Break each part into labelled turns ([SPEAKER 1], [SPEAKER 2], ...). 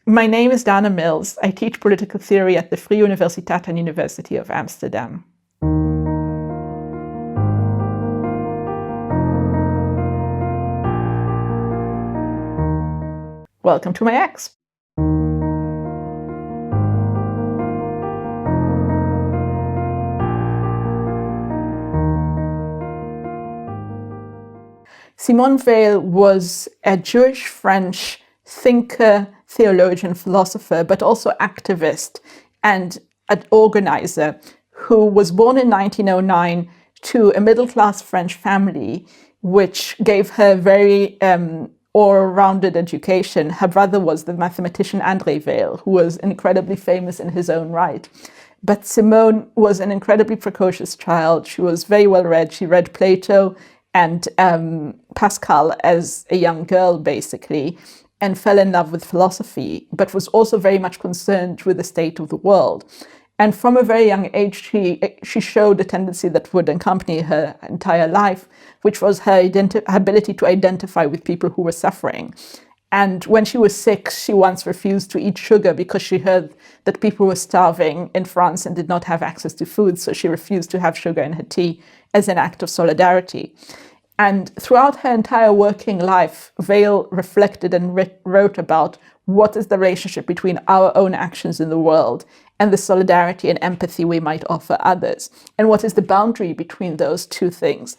[SPEAKER 1] My name is Dana Mills. I teach political theory at the Vrije Universiteit and University of Amsterdam. Welcome to my ex. Simone Weil was a Jewish-French thinker, theologian, philosopher, but also activist and an organizer who was born in 1909 to a middle-class French family, which gave her very all-rounded education. Her brother was the mathematician André Weil, who was incredibly famous in his own right. But Simone was an incredibly precocious child. She was very well read. She read Plato and Pascal as a young girl, basically, and fell in love with philosophy, but was also very much concerned with the state of the world. And from a very young age, she showed a tendency that would accompany her entire life, which was her ability to identify with people who were suffering. And when she was 6, she once refused to eat sugar because she heard that people were starving in France and did not have access to food, so she refused to have sugar in her tea as an act of solidarity. And throughout her entire working life, Weil reflected and wrote about what is the relationship between our own actions in the world and the solidarity and empathy we might offer others, and what is the boundary between those two things.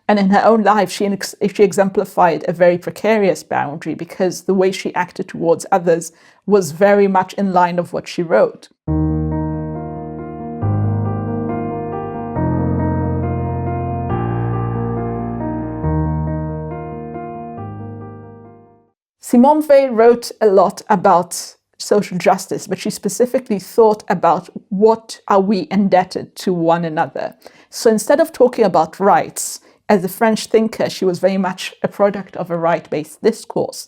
[SPEAKER 1] And in her own life, she exemplified a very precarious boundary because the way she acted towards others was very much in line of what she wrote. Simone Weil wrote a lot about social justice, but she specifically thought about what are we indebted to one another. So instead of talking about rights, as a French thinker, she was very much a product of a right-based discourse.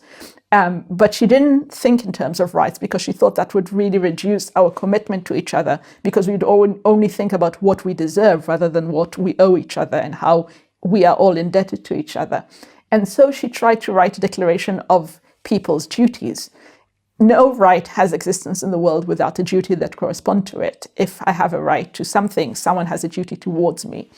[SPEAKER 1] But she didn't think in terms of rights because she thought that would really reduce our commitment to each other, because we'd only think about what we deserve rather than what we owe each other and how we are all indebted to each other. And so she tried to write a declaration of people's duties. No right has existence in the world without a duty that corresponds to it. If I have a right to something, someone has a duty towards me.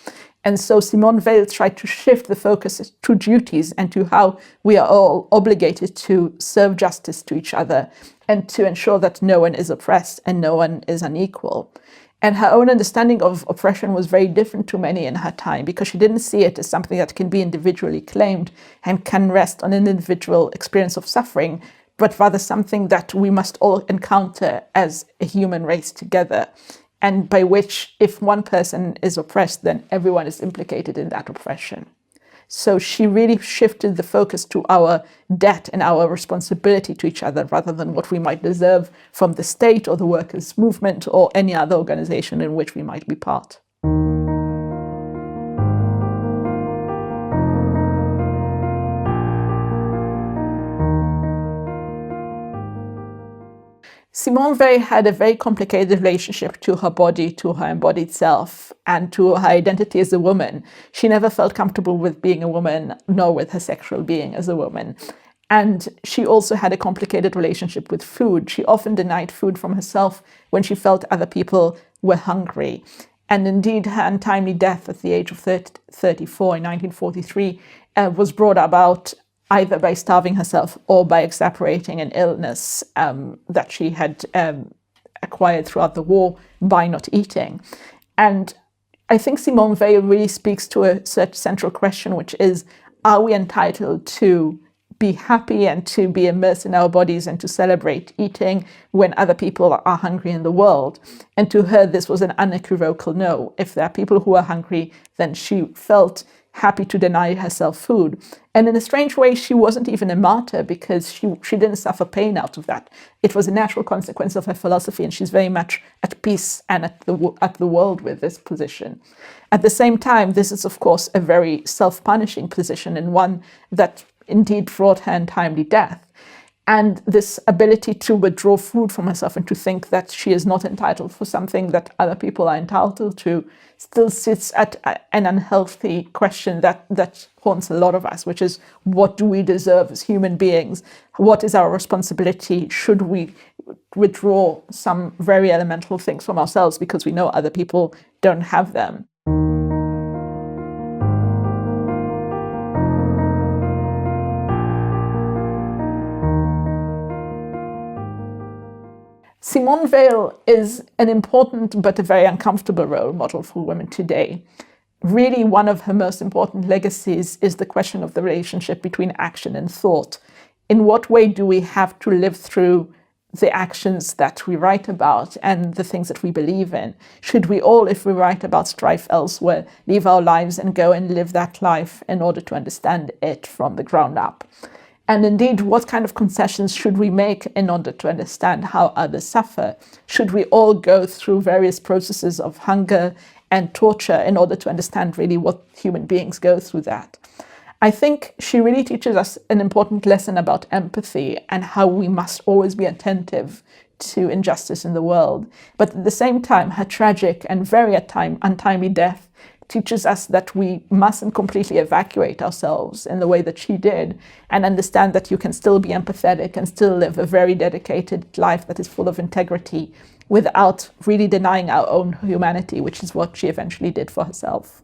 [SPEAKER 1] And so Simone Weil tried to shift the focus to duties and to how we are all obligated to serve justice to each other and to ensure that no one is oppressed and no one is unequal. And her own understanding of oppression was very different to many in her time, because she didn't see it as something that can be individually claimed and can rest on an individual experience of suffering, but rather something that we must all encounter as a human race together, and by which, if one person is oppressed, then everyone is implicated in that oppression. So she really shifted the focus to our debt and our responsibility to each other rather than what we might deserve from the state or the workers' movement or any other organization in which we might be part. Simone Weil had a very complicated relationship to her body, to her embodied self, and to her identity as a woman. She never felt comfortable with being a woman, nor with her sexual being as a woman. And she also had a complicated relationship with food. She often denied food from herself when she felt other people were hungry. And indeed, her untimely death at the age of 34 in 1943 was brought about either by starving herself or by exacerbating an illness that she had acquired throughout the war by not eating. And I think Simone Weil really speaks to a central question, which is, are we entitled to be happy and to be immersed in our bodies and to celebrate eating when other people are hungry in the world? And to her, this was an unequivocal no. If there are people who are hungry, then she felt happy to deny herself food. And in a strange way, she wasn't even a martyr, because she didn't suffer pain out of that. It was a natural consequence of her philosophy, and she's very much at peace and at the world with this position. At the same time, this is, of course, a very self-punishing position, and one that indeed brought her untimely death. And this ability to withdraw food from herself and to think that she is not entitled for something that other people are entitled to still sits at an unhealthy question that haunts a lot of us, which is, what do we deserve as human beings? What is our responsibility? Should we withdraw some very elemental things from ourselves because we know other people don't have them? Simone Weil is an important but a very uncomfortable role model for women today. Really, one of her most important legacies is the question of the relationship between action and thought. In what way do we have to live through the actions that we write about and the things that we believe in? Should we all, if we write about strife elsewhere, leave our lives and go and live that life in order to understand it from the ground up? And indeed, what kind of concessions should we make in order to understand how others suffer? Should we all go through various processes of hunger and torture in order to understand really what human beings go through that? I think she really teaches us an important lesson about empathy and how we must always be attentive to injustice in the world. But at the same time, her tragic and very untimely death teaches us that we mustn't completely evacuate ourselves in the way that she did, and understand that you can still be empathetic and still live a very dedicated life that is full of integrity without really denying our own humanity, which is what she eventually did for herself.